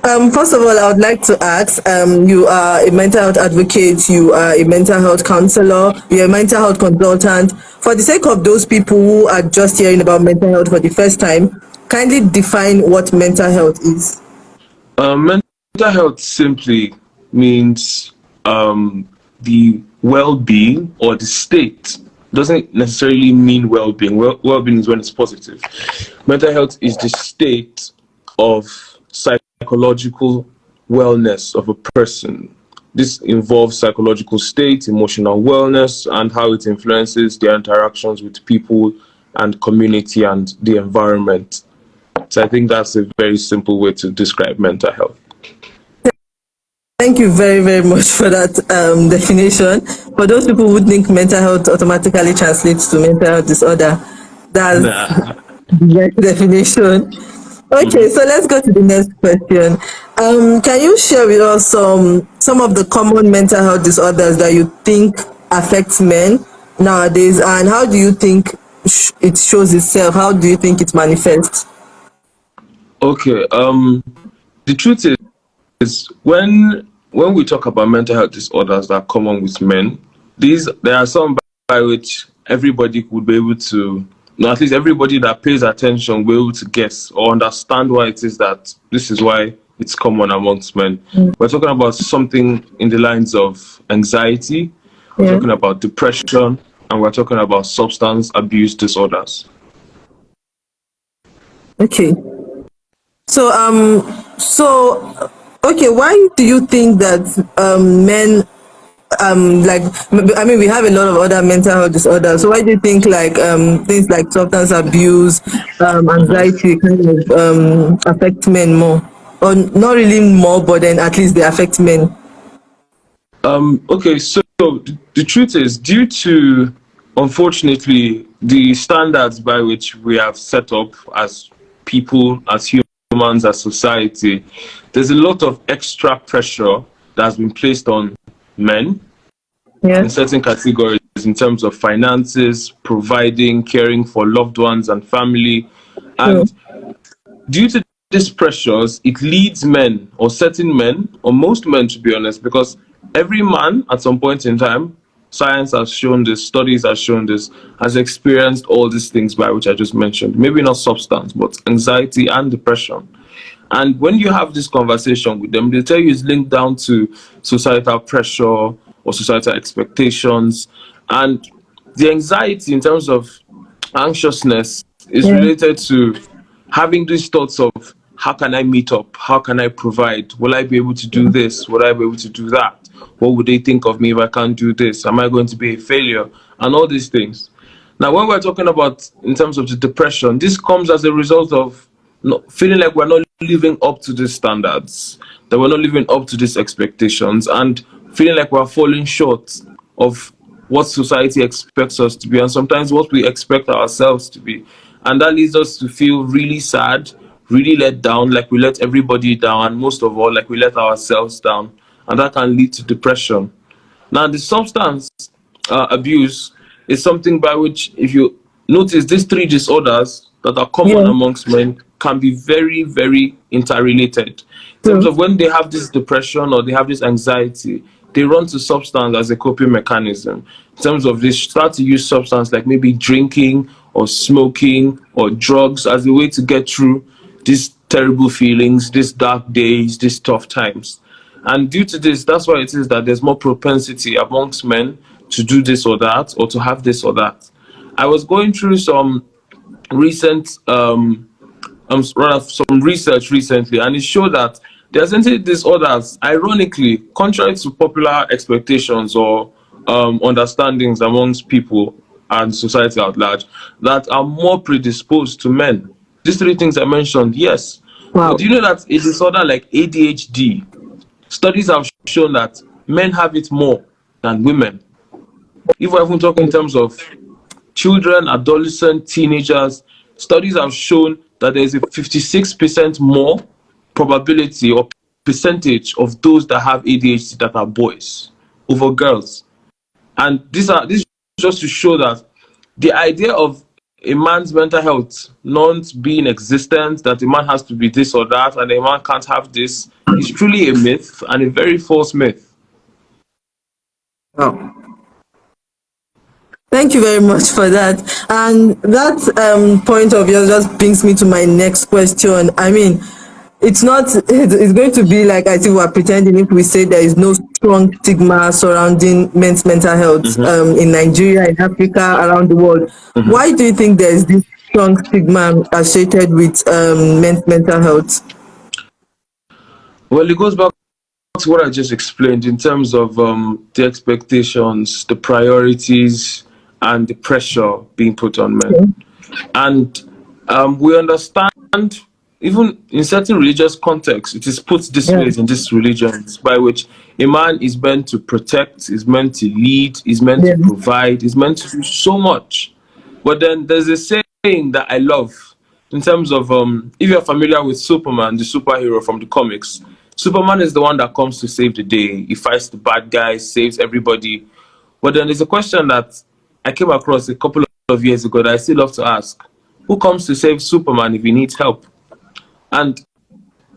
First of all, I would like to ask, you are a mental health advocate, you are a mental health counselor, you're a mental health consultant. For the sake of those people who are just hearing about mental health for the first time, kindly define what mental health is. Mental health simply means the well-being or the state. Doesn't necessarily mean well-being. Well-being is when it's positive. Mental health is the state of psychological wellness of a person. This involves psychological state, emotional wellness, and how it influences their interactions with people and community and the environment. So I think that's a very simple way to describe mental health. Thank you very, very much for that definition. For those people who think mental health automatically translates to mental health disorder, that's Nah. the right definition. Okay, so let's go to the next question. Can you share with us some of the common mental health disorders that you think affects men nowadays, and how do you think it shows itself? How do you think it manifests? Okay. The truth is when we talk about mental health disorders that are common with men, there are some by which everybody would be able to, no, at least everybody that pays attention will be able to guess or understand why it is that this is why it's common amongst men. We're talking about something in the lines of anxiety, we're Yeah. talking about depression, and we're talking about substance abuse disorders. Okay. So okay, why do you think that men like I mean we have a lot of other mental health disorders. So why do you think like things like substance abuse, anxiety kind of affect men more? Or not really more, but then at least they affect men. Okay, so the truth is, due to, unfortunately, the standards by which we have set up as people, as humans, as society, there's a lot of extra pressure that has been placed on men Yeah. in certain categories in terms of finances, providing, caring for loved ones and family. True. And due to these pressures, it leads men, or certain men, or most men to be honest, because every man at some point in time, science has shown this, studies have shown this, has experienced all these things by which I just mentioned. Maybe not substance, but anxiety and depression. And when you have this conversation with them, they tell you it's linked down to societal pressure or societal expectations. And the anxiety in terms of anxiousness is Yeah. related to having these thoughts of how can I meet up? How can I provide? Will I be able to do this? Will I be able to do that? What would they think of me if I can't do this? Am I going to be a failure? And all these things. Now, when we're talking about in terms of the depression, this comes as a result of feeling like we're not living up to these standards, that we're not living up to these expectations, and feeling like we're falling short of what society expects us to be, and sometimes what we expect ourselves to be. And that leads us to feel really sad, really let down, like we let everybody down, and most of all, like we let ourselves down. And that can lead to depression. Now, the substance abuse is something by which, if you notice, these three disorders that are common Yeah. amongst men can be very, very interrelated. In terms True. of when they have this depression or they have this anxiety, they run to substance as a coping mechanism. In terms of they start to use substance like maybe drinking or smoking or drugs as a way to get through these terrible feelings, these dark days, these tough times. And due to this, that's why it is that there's more propensity amongst men to do this or that, or to have this or that. I was going through some recent, rather some research recently, and it showed that there are certain disorders, ironically, contrary to popular expectations or understandings amongst people and society at large, that are more predisposed to men. These three things I mentioned, yes. But Wow. do you know that a disorder like ADHD, studies have shown that men have it more than women? If we're even talking in terms of children, adolescents, teenagers, studies have shown that there is a 56% more probability or percentage of those that have ADHD that are boys over girls. And this is just to show that the idea of a man's mental health not being existent, that a man has to be this or that, and a man can't have this, is truly a myth, and a very false myth. Oh. Thank you very much for that. And that point of yours just brings me to my next question. I mean, it's not, it's going to be like, I think we're pretending if we say there is no strong stigma surrounding men's mental health in Nigeria, in Africa, around the world. Why do you think there is this strong stigma associated with men's mental health? Well, it goes back to what I just explained in terms of the expectations, the priorities, and the pressure being put on men. And we understand, even in certain religious contexts, it is put this way in these religions, by which a man is meant to protect, is meant to lead, is meant to provide, is meant to do so much. But then there's a saying that I love in terms of, if you're familiar with Superman, the superhero from the comics, Superman is the one that comes to save the day. He fights the bad guys, saves everybody. But then there's a question that I came across a couple of years ago that I still love to ask. Who comes to save Superman if he needs help? And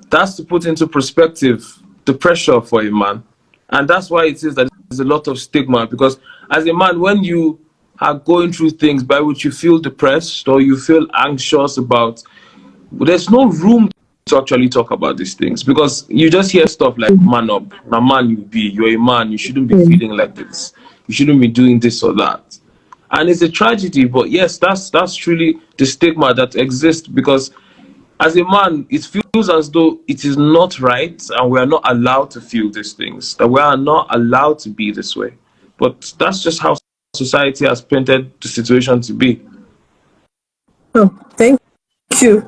that's to put into perspective the pressure for a man. And that's why it is that there's a lot of stigma, because as a man, when you are going through things by which you feel depressed or you feel anxious about, there's no room to actually talk about these things, because you just hear stuff like, man up, now man you be, you're a man, you shouldn't be feeling like this, you shouldn't be doing this or that. And it's a tragedy, but yes, that's truly the stigma that exists, because as a man, it feels as though it is not right and we are not allowed to feel these things, that we are not allowed to be this way. But that's just how society has painted the situation to be. Oh, thank you.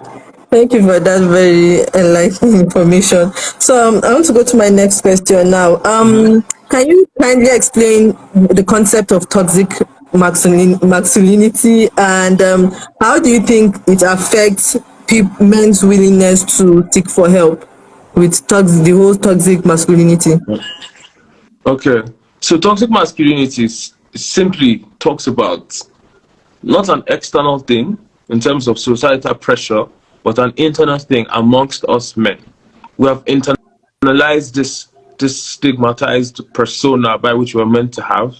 Thank you for that very enlightening information. So I want to go to my next question now. Can you kindly explain the concept of toxic masculinity, and how do you think it affects men's willingness to seek for help with the whole toxic masculinity? Okay, so toxic masculinity simply talks about not an external thing in terms of societal pressure, but an internal thing amongst us men. We have internalized this stigmatized persona by which we're meant to have.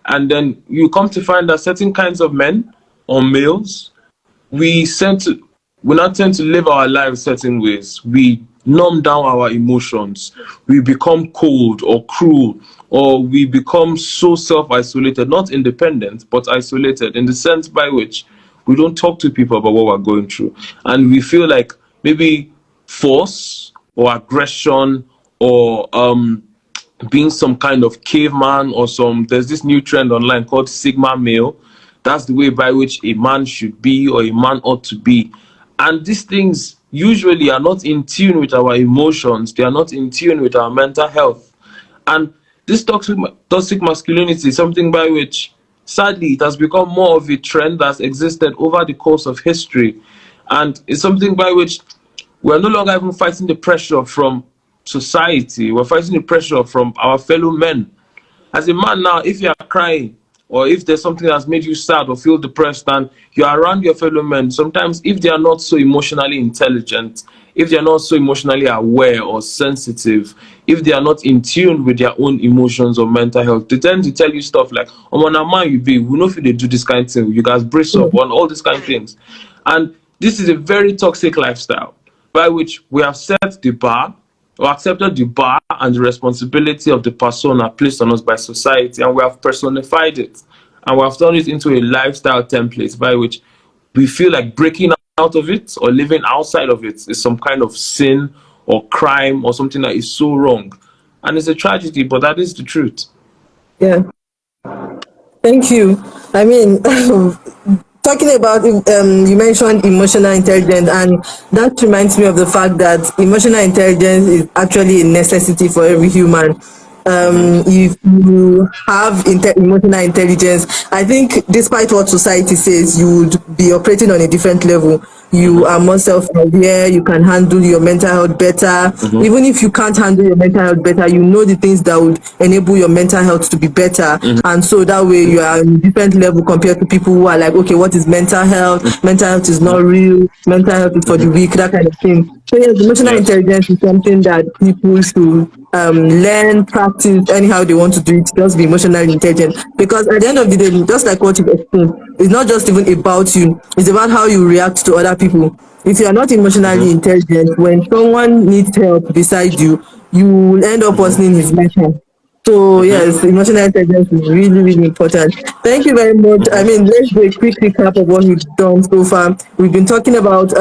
And then you come to find that certain kinds of men or males, we not tend to live our lives certain ways. We numb down our emotions. We become cold or cruel, or we become so self-isolated, not independent, but isolated, in the sense by which we don't talk to people about what we're going through. And we feel like maybe force or aggression or being some kind of caveman or there's this new trend online called Sigma male. That's the way by which a man should be or a man ought to be. And these things usually are not in tune with our emotions. They are not in tune with our mental health. And this toxic masculinity is something by which, sadly, it has become more of a trend that's existed over the course of history. And it's something by which we're no longer even fighting the pressure from society. We're fighting the pressure from our fellow men. As a man now, if you are crying, or if there's something that's made you sad or feel depressed and you're around your fellow men, sometimes if they are not so emotionally intelligent, if they are not so emotionally aware or sensitive, if they are not in tune with their own emotions or mental health, they tend to tell you stuff like, oh man, man you be, we know if they do this kind of thing, you guys brace up on all these kind of things. And this is a very toxic lifestyle by which we have set the bar or accepted the bar and the responsibility of the persona placed on us by society, and we have personified it, and we have turned it into a lifestyle template by which we feel like breaking out of it or living outside of it is some kind of sin or crime or something that is so wrong. And it's a tragedy, but that is the truth. Yeah. Thank you. I mean, talking about, you mentioned emotional intelligence, and that reminds me of the fact that emotional intelligence is actually a necessity for every human. If you have emotional intelligence, I think despite what society says, you would be operating on a different level, you are more self-aware, you can handle your mental health better. Even if you can't handle your mental health better, you know the things that would enable your mental health to be better. And so that way you are in a different level compared to people who are like, okay, what is mental health? Mental health is not real. Mental health is for the weak, that kind of thing. So yes, emotional Yes. intelligence is something that people should learn, practice, anyhow they want to do it, just be emotionally intelligent. Because at the end of the day, just like what you've explained, it's not just even about you, it's about how you react to other people. If you are not emotionally intelligent, when someone needs help beside you, you will end up worsening his matter. So yes, emotional intelligence is really, really important. Thank you very much. I mean, let's do a quick recap of what we've done so far. We've been talking about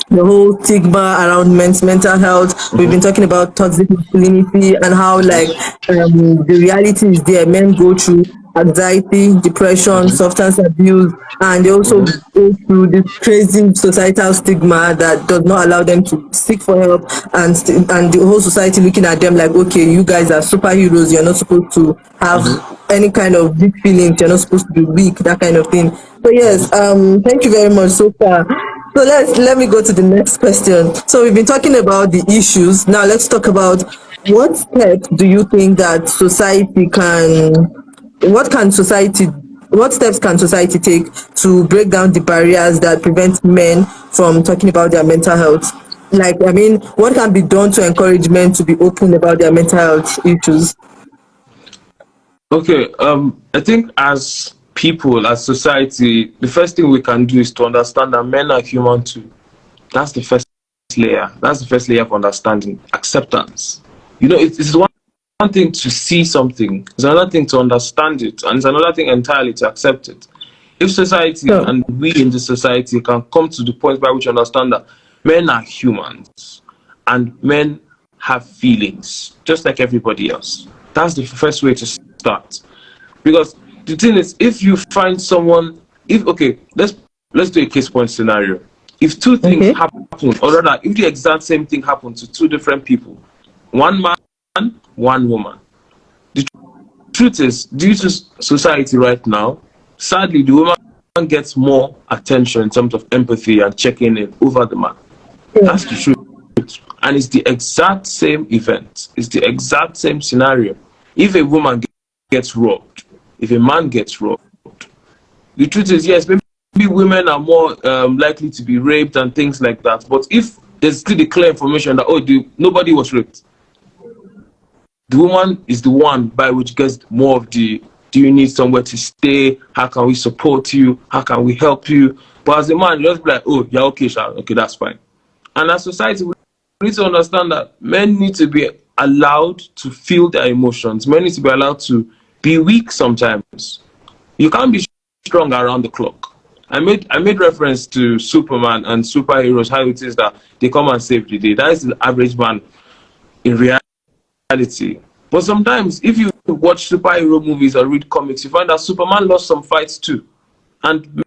the whole stigma around men's mental health. We've been talking about toxic masculinity and how like the reality is there. Men go through anxiety, depression, substance abuse, and they also go through this crazy societal stigma that does not allow them to seek for help, and and the whole society looking at them like, okay, you guys are superheroes, you're not supposed to have any kind of weak feelings, you're not supposed to be weak, that kind of thing. So yes, thank you very much so far. So let me go to the next question. So we've been talking about the issues. Now let's talk about what steps do you think that society can what can society what steps can society take to break down the barriers that prevent men from talking about their mental health? Like, I mean, what can be done to encourage men to be open about their mental health issues? Okay, I think as people, as society, the first thing we can do is to understand that men are human too. That's the first layer. That's the first layer of understanding. Acceptance. You know, it's one thing to see something, it's another thing to understand it, and it's another thing entirely to accept it. If society So, and we in the society can come to the point by which we understand that men are humans and men have feelings just like everybody else, that's the first way to start. Because the thing is, if you find someone, if okay, let's do a case point scenario. If two things okay. happen, or rather, if the exact same thing happened to two different people, one man, one woman, the truth is, due to society right now, sadly, the woman gets more attention in terms of empathy and checking in over the man. Yeah. That's the truth. And it's the exact same event. It's the exact same scenario. If a woman gets robbed, if a man gets robbed, the truth is, yes, maybe women are more likely to be raped and things like that. But if there's still the clear information that, nobody was raped, the woman is the one by which gets more of the, do you need somewhere to stay? How can we support you? How can we help you? But as a man, you just be like, oh, yeah, okay, Sha, okay, that's fine. And as society, we need to understand that men need to be allowed to feel their emotions. Men need to be allowed to be weak sometimes. You can't be strong around the clock. I made reference to Superman and superheroes, how it is that they come and save the day. That is the average man in reality. But sometimes, if you watch superhero movies or read comics, you find that Superman lost some fights too. And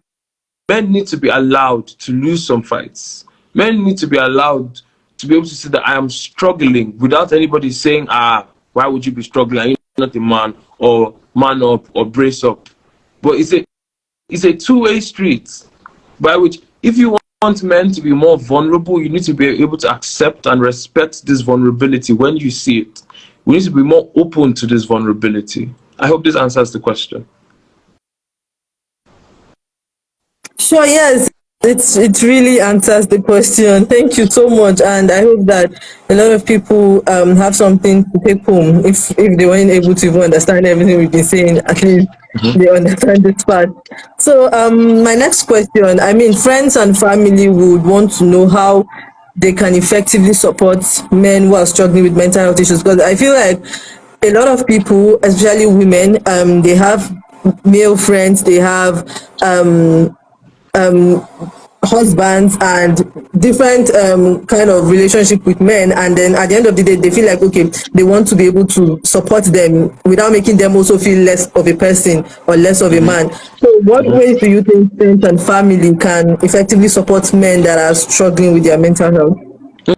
men need to be allowed to lose some fights. Men need to be allowed to be able to say that I am struggling without anybody saying, why would you be struggling? Are you not a man? Or man up or brace up. But it's a two-way street by which if you want men to be more vulnerable, you need to be able to accept and respect this vulnerability when you see it. We need to be more open to this vulnerability. I hope this answers the question. Sure, yes. It really answers the question. Thank you so much, and I hope that a lot of people have something to take home. If they weren't able to even understand everything we've been saying, at least they understand this part. So my next question. I mean, friends and family would want to know how they can effectively support men who are struggling with mental health issues, because I feel like a lot of people, especially women, they have male friends, they have husbands and different kind of relationship with men, and then at the end of the day they feel like, okay, they want to be able to support them without making them also feel less of a person or less of a man. So what ways do you think friends and family can effectively support men that are struggling with their mental health?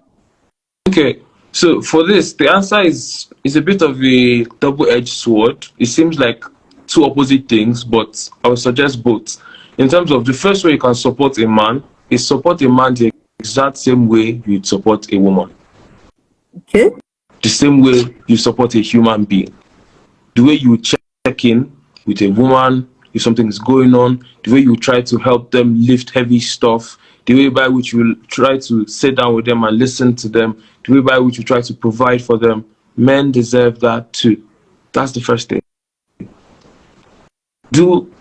Okay, so for this, the answer is a bit of a double-edged sword. It seems like two opposite things, but I would suggest both. In terms of the first way you can support a man is support a man the exact same way you'd support a woman. Okay. The same way you support a human being. The way you check in with a woman if something is going on, the way you try to help them lift heavy stuff, the way by which you try to sit down with them and listen to them, the way by which you try to provide for them. Men deserve that too. That's the first thing. Do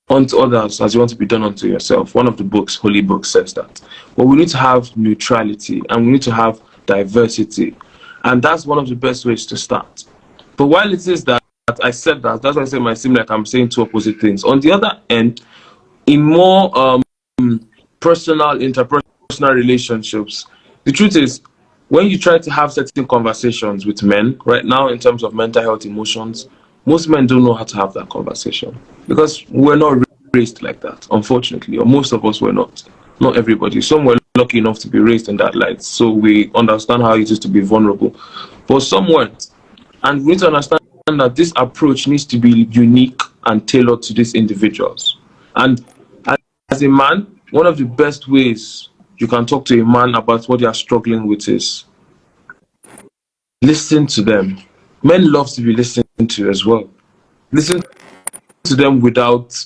unto others as you want to be done unto yourself. One of the books, holy books, says that. But we need to have neutrality and we need to have diversity. And that's one of the best ways to start. But while it is that I said that, that's why I say it might seem like I'm saying two opposite things. On the other end, in more personal, interpersonal relationships, the truth is, when you try to have certain conversations with men right now in terms of mental health, emotions, most men don't know how to have that conversation because we're not raised like that, unfortunately, or most of us were not. Not everybody. Some were lucky enough to be raised in that light, so we understand how it is to be vulnerable, but some weren't. And we need to understand that this approach needs to be unique and tailored to these individuals. And as a man, one of the best ways you can talk to a man about what they are struggling with is listen to them. Men love to be listened to as well. Listen to them without,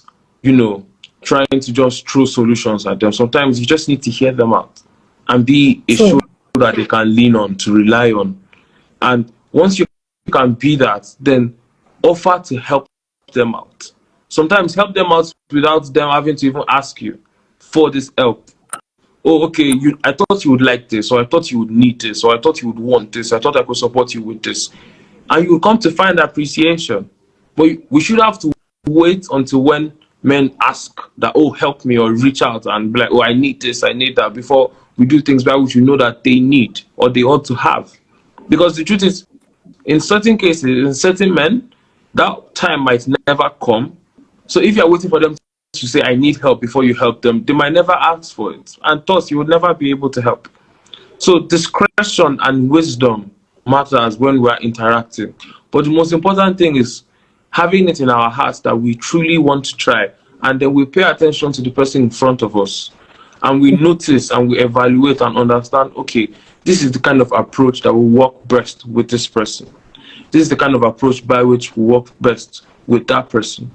trying to just throw solutions at them. Sometimes you just need to hear them out and be a shoulder that they can lean on, to rely on. And once you can be that, then offer to help them out. Sometimes help them out without them having to even ask you for this help. Oh, okay, I thought you would like this, or I thought you would need this, or I thought you would want this, I thought I could support you with this. And you will come to find appreciation. But we should have to wait until when men ask that, oh, help me, or reach out and be like, oh, I need this, I need that, before we do things by which you know that they need or they ought to have. Because the truth is, in certain cases, in certain men, that time might never come. So if you're waiting for them to say, I need help before you help them, they might never ask for it. And thus, you would never be able to help. So discretion and wisdom matters when we're interacting. But the most important thing is having it in our hearts that we truly want to try. And then we pay attention to the person in front of us. And we notice and we evaluate and understand, okay, this is the kind of approach that will work best with this person. This is the kind of approach by which we work best with that person.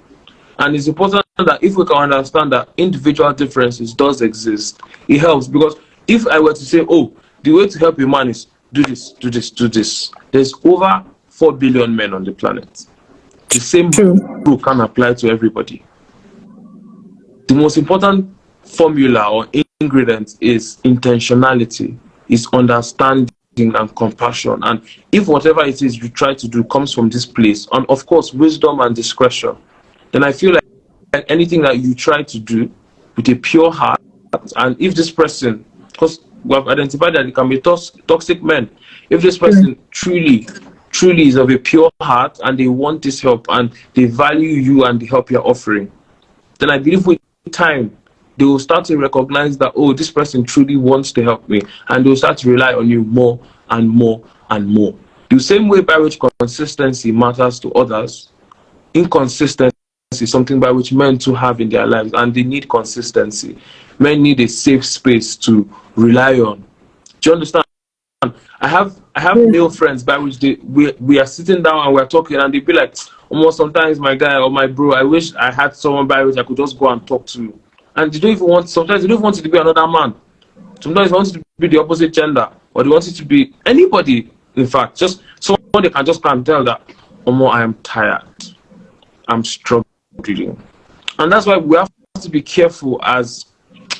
And it's important that if we can understand that individual differences does exist, it helps. Because if I were to say, oh, the way to help a man is do this, do this, do this, there's over 4 billion men on the planet. The same rule can apply to everybody. The most important formula or ingredient is intentionality, is understanding and compassion. And if whatever it is you try to do comes from this place, and of course wisdom and discretion, then I feel like anything that you try to do with a pure heart, and if this person, because we have identified that it can be toxic men, if this person truly is of a pure heart and they want this help and they value you and the help you're offering, then I believe with time they will start to recognize that, oh, this person truly wants to help me, and they'll start to rely on you more and more and more. The same way by which consistency matters to others, inconsistency is something by which men too have in their lives, and they need consistency. Men need a safe space to rely on. Do you understand? I have male friends by which we are sitting down and we're talking, and they be like, almost sometimes my guy or my bro, I wish I had someone by which I could just go and talk to. And they don't even want, sometimes they don't want it to be another man. Sometimes they want it to be the opposite gender, or they want it to be anybody, in fact. Just someone they can just come and tell that, I am tired. I'm struggling. And that's why we have to be careful as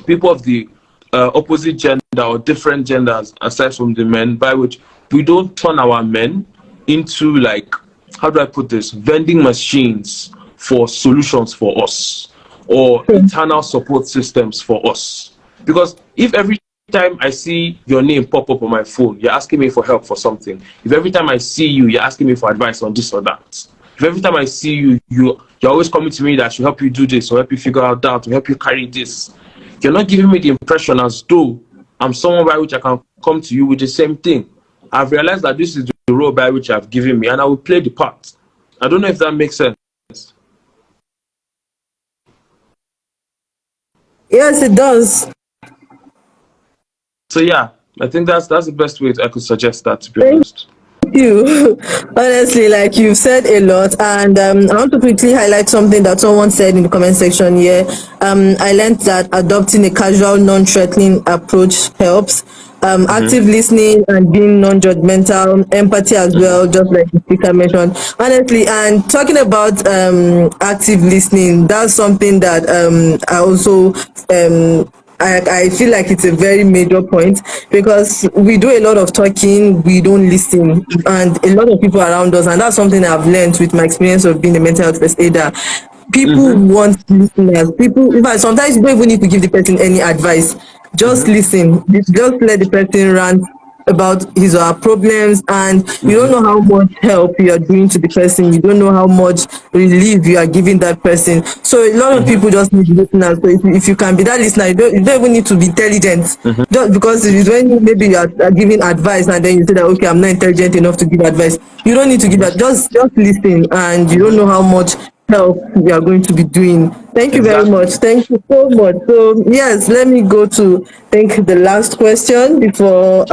people of the opposite gender or different genders, aside from the men, by which we don't turn our men into, like, how do I put this, vending machines for solutions for us, or internal support systems for us. Because if every time I see your name pop up on my phone, you're asking me for help for something, if every time I see you, you're asking me for advice on this or that, if every time I see you, you're always coming to me that I should help you do this, or help you figure out that, or help you carry this, you're not giving me the impression as though I'm someone by which I can come to you with the same thing. I've realized that this is the role by which I've given me, and I will play the part. I don't know if that makes sense. Yes, it does. So yeah, I think that's the best way I could suggest that, to be Thank honest. you. Honestly, like you've said a lot, and I want to quickly highlight something that someone said in the comment section here. I learned that adopting a casual, non-threatening approach helps. Mm-hmm. Active listening and being non-judgmental, empathy as Mm-hmm. well, just like the speaker mentioned. Honestly, and talking about active listening, that's something that I also I feel like it's a very major point because we do a lot of talking, we don't listen, and a lot of people around us, and that's something I've learned with my experience of being a mental health first aider. People Mm-hmm. want listeners. People, in fact, sometimes you don't even need to give the person any advice. Just Mm-hmm. listen. Just let the person rant about his or her problems, and you don't Mm-hmm. know how much help you are doing to the person. You don't know how much relief you are giving that person. So a lot of Mm-hmm. people just need listeners. So if you can be that listener, you don't even need to be intelligent. Mm-hmm. Just because it's when maybe you are giving advice and then you say that okay, I'm not intelligent enough to give advice. You don't need to give that. Just listen, and you don't know how much help we are going to be doing. Thank you very Exactly. much. Thank you so much. So yes, let me go to think the last question before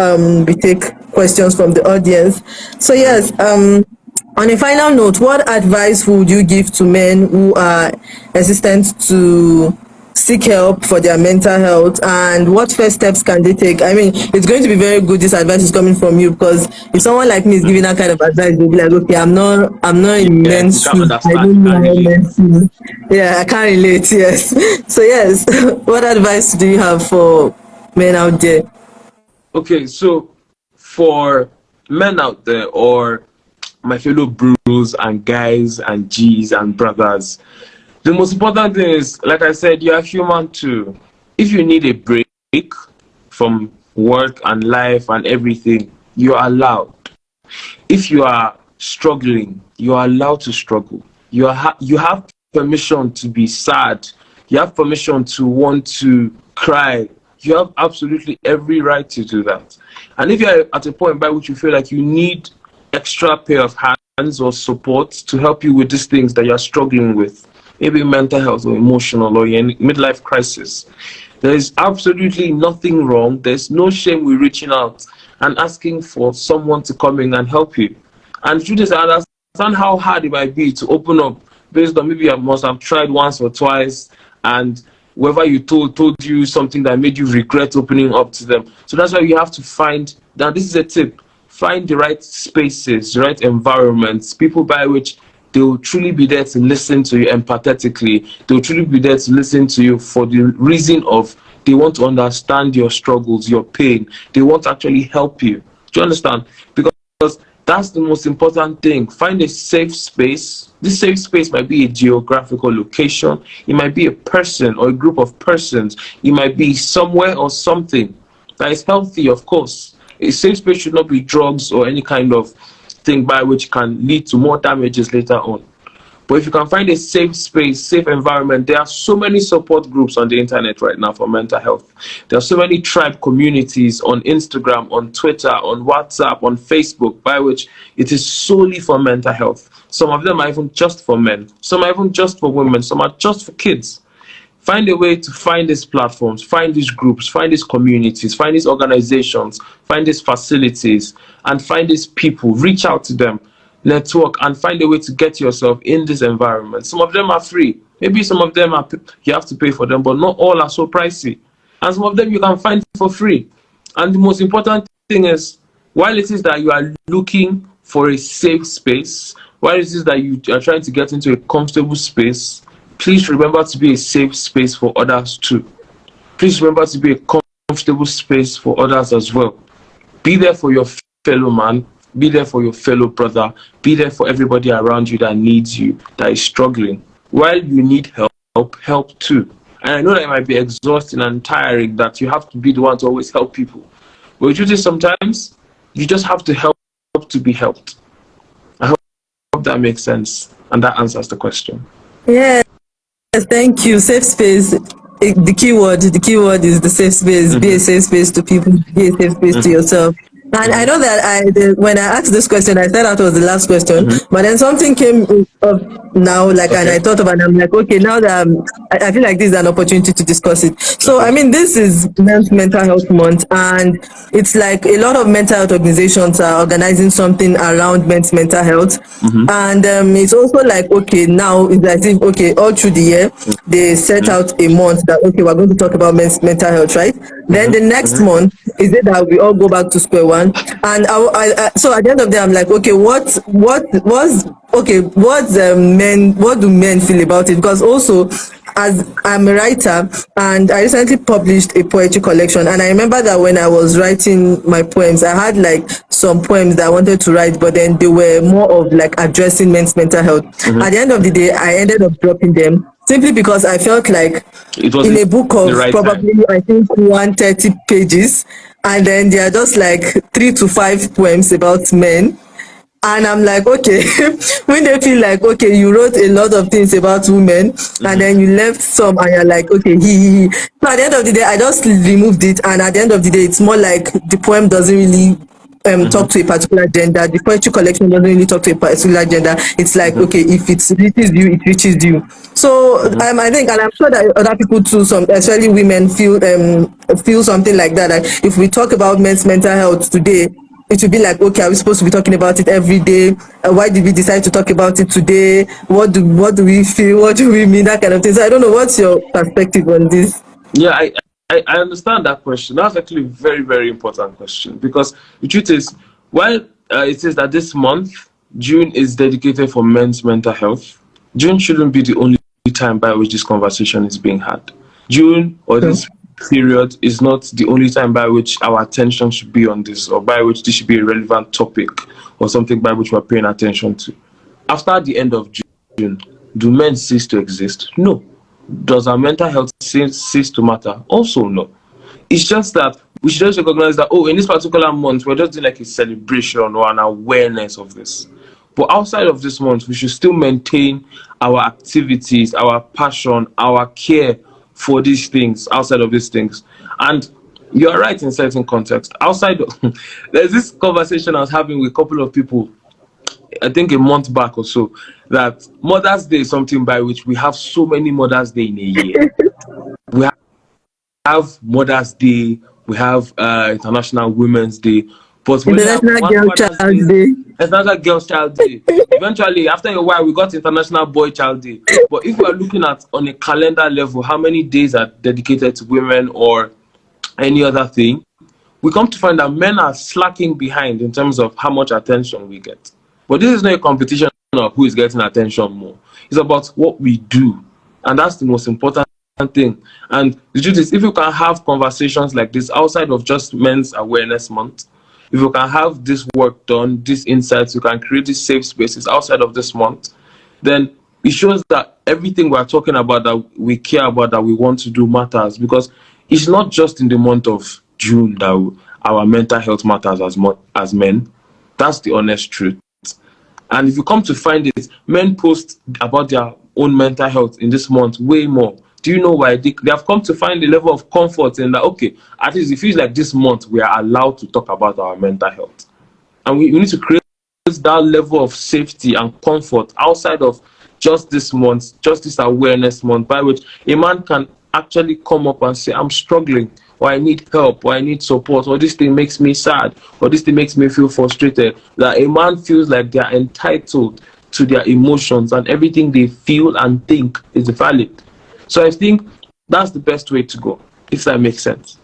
we take questions from the audience. So yes, on a final note, what advice would you give to men who are hesitant to seek help for their mental health, and what first steps can they take? I mean, it's going to be very good this advice is coming from you, because if someone like me is giving that kind of advice, they'll be like, okay, I'm not in Yeah, you men's can't shoes. I understand. You don't know can't how relate. men feel. Yeah, I can't relate. Yes. So yes, what advice do you have for men out there? Okay, so for men out there, or my fellow bros and guys and G's and brothers, the most important thing is, like I said, you are human too. If you need a break from work and life and everything, you are allowed. If you are struggling, you are allowed to struggle. You have permission to be sad. You have permission to want to cry. You have absolutely every right to do that. And if you're at a point by which you feel like you need extra pair of hands or support to help you with these things that you're struggling with, maybe mental health or emotional or in midlife crisis, there is absolutely nothing wrong. There's no shame with reaching out and asking for someone to come in and help you. And the truth is, I understand how hard it might be to open up based on maybe you must have tried once or twice, and whoever you told you something that made you regret opening up to them. So that's why you have to find. Now, this is a tip: find the right spaces, the right environments, people by which they will truly be there to listen to you empathetically. They will truly be there to listen to you for the reason of they want to understand your struggles, your pain. They want to actually help you. Do you understand? Because that's the most important thing. Find a safe space. This safe space might be a geographical location. It might be a person or a group of persons. It might be somewhere or something that is healthy, of course. A safe space should not be drugs or any kind of thing by which can lead to more damages later on. But if you can find a safe space, safe environment, there are so many support groups on the internet right now for mental health. There are so many tribe communities on Instagram, on Twitter, on WhatsApp, on Facebook, by which it is solely for mental health. Some of them are even just for men. Some are even just for women. Some are just for kids. Find a way to find these platforms, find these groups, find these communities, find these organizations, find these facilities, and find these people. Reach out to them, network, and find a way to get yourself in this environment. Some of them are free. Maybe some of them are you have to pay for them, but not all are so pricey. And some of them you can find for free. And the most important thing is, while it is that you are looking for a safe space, while it is that you are trying to get into a comfortable space, please remember to be a safe space for others too. Please remember to be a comfortable space for others as well. Be there for your fellow man, be there for your fellow brother, be there for everybody around you that needs you, that is struggling. While you need help too. And I know that it might be exhausting and tiring that you have to be the one to always help people. But the truth is, sometimes you just have to help to be helped. I hope that makes sense and that answers the question. Yes, thank you. Safe space. The key word is the safe space. Be a Mm-hmm. safe space to people. Be a safe space to Mm-hmm. yourself. And I know that when I asked this question, I said that was the last question, Mm-hmm. but then something came up now, like, and Okay. I thought about it, I'm like, okay, now that I feel like this is an opportunity to discuss it. So, Okay. I mean, this is Men's Mental Health Month, and it's like a lot of mental health organizations are organizing something around men's mental health. Mm-hmm. And it's also like, okay, now it's as if, okay, all through the year, they set Mm-hmm. out a month that, okay, we're going to talk about men's mental health, right? Then Mm-hmm. the next Mm-hmm. month, is it that we all go back to square one? And so at the end of the day, I'm like, okay, what do men feel about it? Because also, as I'm a writer, and I recently published a poetry collection, and I remember that when I was writing my poems, I had like some poems that I wanted to write, but then they were more of like addressing men's mental health. Mm-hmm. At the end of the day, I ended up dropping them simply because I felt like It in wasn't a book the of right time. probably, I think, 130 pages, and then there are just like 3 to 5 poems about men. And I'm like, okay, when they feel like, okay, you wrote a lot of things about women, and then you left some, and you're like, okay, he. So at the end of the day, I just removed it, and at the end of the day, it's more like the poem doesn't really Mm-hmm. talk to a particular gender. The poetry collection doesn't really talk to a particular gender. It's like, Mm-hmm. okay, if it reaches you, it reaches you. So Mm-hmm. I think, and I'm sure that other people too, some especially women feel something like that. Like if we talk about men's mental health today, it will be like, okay, are we supposed to be talking about it every day? Why did we decide to talk about it today? What do we feel? What do we mean? That kind of thing. So I don't know. What's your perspective on this? Yeah, I understand that question. That's actually a very, very important question because the truth is, while it says that this month, June, is dedicated for men's mental health, June shouldn't be the only time by which this conversation is being had. June or True. this period is not the only time by which our attention should be on this or by which this should be a relevant topic or something by which we're paying attention to. After the end of June, do men cease to exist? No. Does our mental health cease to matter? Also, no. It's just that we should just recognize that, oh, in this particular month, we're just doing like a celebration or an awareness of this. But outside of this month, we should still maintain our activities, our passion, our care for these things, outside of these things. And you're right in certain context. Outside of, there's this conversation I was having with a couple of people I think a month back or so, that Mother's Day is something by which we have so many Mother's Day in a year. We have Mother's Day, we have International Women's Day, but we only have International one Girl Father's Child Day, Day. International Girls Child Day. Eventually, after a while, we got International Boy Child Day. But if we are looking at on a calendar level, how many days are dedicated to women or any other thing, we come to find that men are slacking behind in terms of how much attention we get. But this is not a competition of who is getting attention more. It's about what we do. And that's the most important thing. And the truth is, if you can have conversations like this outside of just Men's Awareness Month, if you can have this work done, these insights, you can create these safe spaces outside of this month, then it shows that everything we're talking about, that we care about, that we want to do matters. Because it's not just in the month of June that our mental health matters as men. That's the honest truth. And if you come to find it, men post about their own mental health in this month way more. Do you know why? They have come to find a level of comfort in that, okay, at least it feels like this month we are allowed to talk about our mental health. And we need to create that level of safety and comfort outside of just this month, just this awareness month, by which a man can actually come up and say, I'm struggling, or I need help, or I need support, or this thing makes me sad, or this thing makes me feel frustrated. That a man feels like they are entitled to their emotions and everything they feel and think is valid. So I think that's the best way to go, if that makes sense.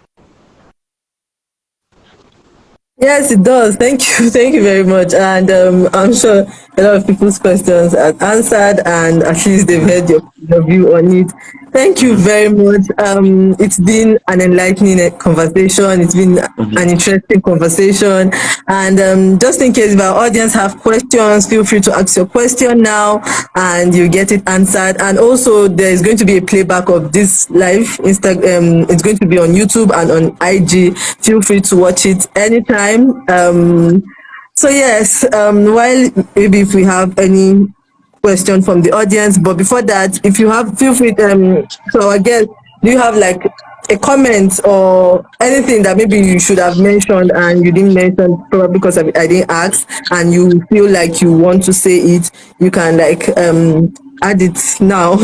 Yes, it does. Thank you. Thank you very much. And I'm sure a lot of people's questions are answered, and at least they've heard your view on it. Thank you very much. It's been an enlightening conversation. It's been an interesting conversation. And just in case if our audience have questions, feel free to ask your question now and you get it answered. And also, there is going to be a playback of this live Instagram. It's going to be on YouTube and on IG. Feel free to watch it anytime. So yes, while maybe if we have any question from the audience, but before that, if you have, feel free. So I guess, do you have like a comment or anything that maybe you should have mentioned and you didn't mention, probably because I didn't ask, and you feel like you want to say it, you can like add it now.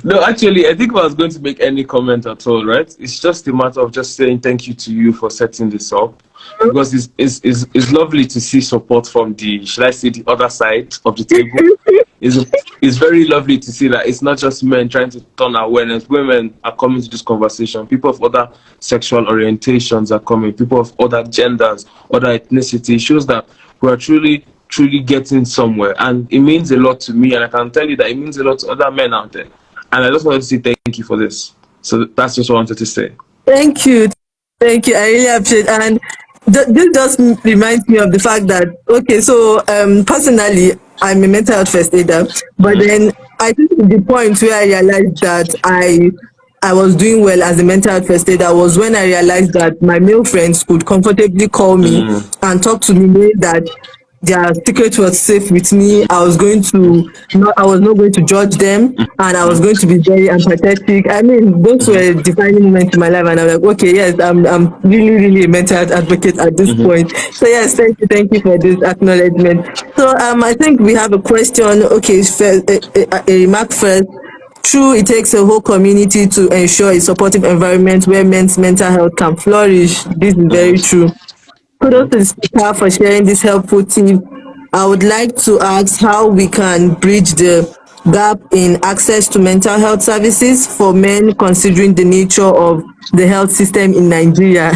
No, actually, I think if I was going to make any comment at all, right? It's just a matter of just saying thank you to you for setting this up. Because it's lovely to see support from the, should I say, the other side of the table. It's very lovely to see that it's not just men trying to turn awareness. Women are coming to this conversation. People of other sexual orientations are coming. People of other genders, other ethnicity. It shows that we are truly, truly getting somewhere. And it means a lot to me. And I can tell you that it means a lot to other men out there. And I just wanted to say thank you for this. So that's just what I wanted to say. Thank you. Thank you. I really appreciate it. And this just reminds me of the fact that, okay, so personally, I'm a mental health first aider, but then I think the point where I realized that I was doing well as a mental health first aider was when I realized that my male friends could comfortably call me and talk to me that their secret was safe with me. I was not going to judge them, and I was going to be very empathetic. I mean, those were defining moments in my life, and I'm like, okay, yes, I'm really, really a mental health advocate at this point. So yes, thank you for this acknowledgement. So I think we have a question. Okay, first, a remark first. True, it takes a whole community to ensure a supportive environment where men's mental health can flourish. This is very true. Kudos to the speaker for sharing this helpful tip. I would like to ask how we can bridge the gap in access to mental health services for men, considering the nature of the health system in Nigeria.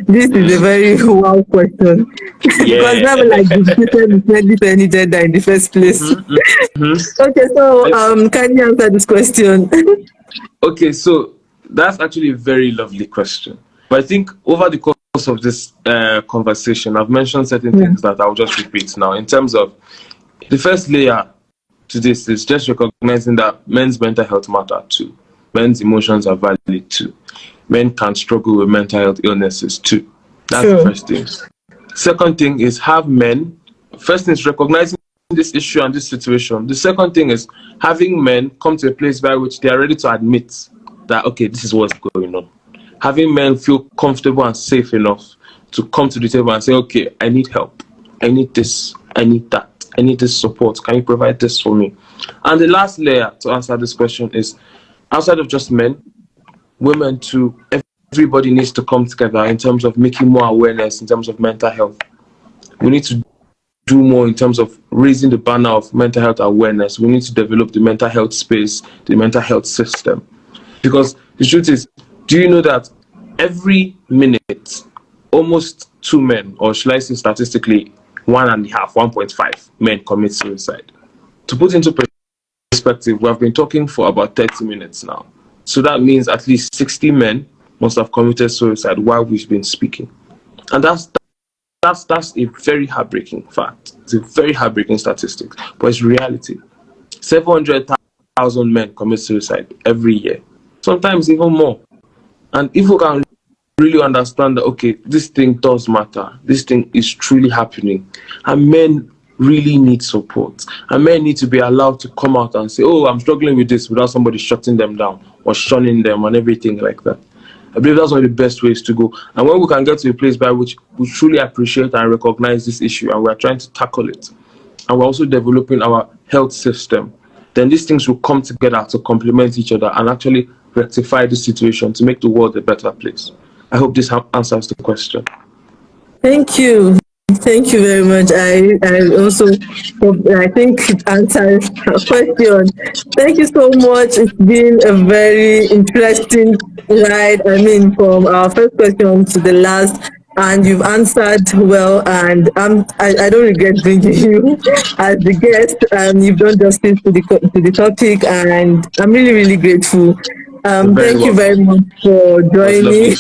This is a very wow question because Yeah. never like the system is friendly to any gender in the first place. Okay, so can you answer this question? Okay, so that's actually a very lovely question. But I think over the course of this conversation, I've mentioned certain things that I'll just repeat now. In terms of the first layer to this is just recognizing that men's mental health matter too. Men's emotions are valid too. Men can struggle with mental health illnesses too. That's the first thing. Second thing is first thing is recognizing this issue and this situation. The second thing is having men come to a place by which they are ready to admit that, okay, this is what's going on. Having men feel comfortable and safe enough to come to the table and say, okay, I need help. I need this. I need that. I need this support. Can you provide this for me? And the last layer to answer this question is, outside of just men, women too, everybody needs to come together in terms of making more awareness in terms of mental health. We need to do more in terms of raising the banner of mental health awareness. We need to develop the mental health space, the mental health system. Because the truth is, do you know that every minute, almost 2 men, or should I say statistically, 1.5 men commit suicide? To put into perspective, we have been talking for about 30 minutes now. So that means at least 60 men must have committed suicide while we've been speaking. And that's a very heartbreaking fact. It's a very heartbreaking statistic, but it's reality. 700,000 men commit suicide every year, sometimes even more. And if we can really understand that, okay, this thing does matter, this thing is truly happening, and men really need support, and men need to be allowed to come out and say, oh, I'm struggling with this, without somebody shutting them down or shunning them and everything like that. I believe that's one of the best ways to go. And when we can get to a place by which we truly appreciate and recognize this issue, and we're trying to tackle it, and we're also developing our health system, then these things will come together to complement each other and actually rectify the situation to make the world a better place. I hope this answers the question. Thank you. Thank you very much. I think it answers the question. Thank you so much. It's been a very interesting ride. I mean, from our first question to the last, and you've answered well. And I don't regret bringing you as the guest. You've done justice to the topic, and I'm really, really grateful. Thank you very much for joining.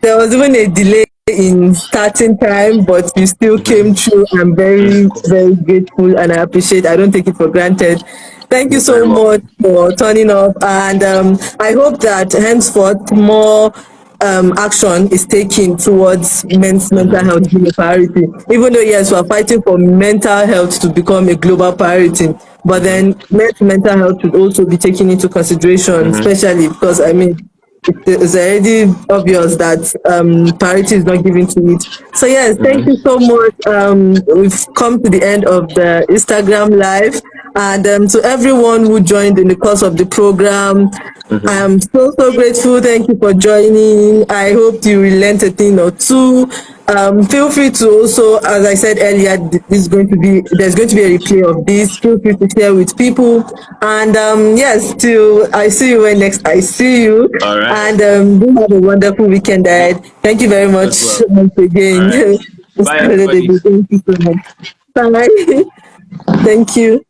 There was even a delay in starting time, but you still came through. I'm very, very grateful, and I appreciate. I don't take it for granted. Thank you so much for turning up, and I hope that henceforth more action is taken towards men's mental health being a priority. Even though yes, we are fighting for mental health to become a global priority, but then mental health should also be taken into consideration, especially because I mean it's already obvious that priority is not given to it. So yes, thank you so much. We've come to the end of the Instagram live, and to everyone who joined in the course of the program, I am so grateful. Thank you for joining. I hope you learned a thing or two. Feel free to also, as I said earlier, there's going to be a replay of this. Feel free to share with people. And yes, till I see you when next I see you. All right. And do have a wonderful weekend ahead. Thank you very much As well. once again. All right. Bye, everybody. Thank you so much. Bye. Thank you.